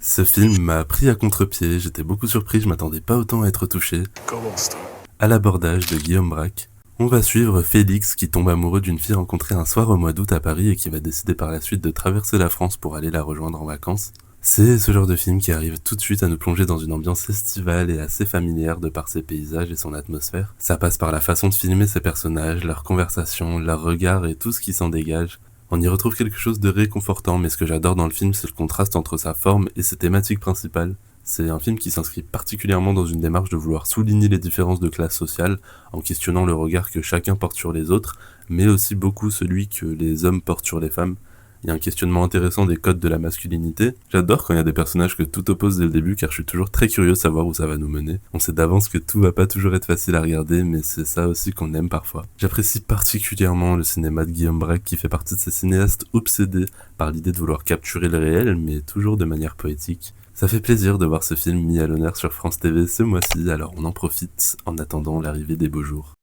Ce film m'a pris à contre-pied, j'étais beaucoup surpris, je m'attendais pas autant à être touché. Commence-toi. À l'abordage de Guillaume Braque, on va suivre Félix qui tombe amoureux d'une fille rencontrée un soir au mois d'août à Paris et qui va décider par la suite de traverser la France pour aller la rejoindre en vacances. C'est ce genre de film qui arrive tout de suite à nous plonger dans une ambiance estivale et assez familière de par ses paysages et son atmosphère. Ça passe par la façon de filmer ses personnages, leurs conversations, leurs regards et tout ce qui s'en dégage. On y retrouve quelque chose de réconfortant, mais ce que j'adore dans le film, c'est le contraste entre sa forme et ses thématiques principales. C'est un film qui s'inscrit particulièrement dans une démarche de vouloir souligner les différences de classe sociale, en questionnant le regard que chacun porte sur les autres, mais aussi beaucoup celui que les hommes portent sur les femmes. Il y a un questionnement intéressant des codes de la masculinité. J'adore quand il y a des personnages que tout oppose dès le début, car je suis toujours très curieux de savoir où ça va nous mener. On sait d'avance que tout va pas toujours être facile à regarder, mais c'est ça aussi qu'on aime parfois. J'apprécie particulièrement le cinéma de Guillaume Braque, qui fait partie de ces cinéastes obsédés par l'idée de vouloir capturer le réel, mais toujours de manière poétique. Ça fait plaisir de voir ce film mis à l'honneur sur France TV ce mois-ci, alors on en profite en attendant l'arrivée des beaux jours.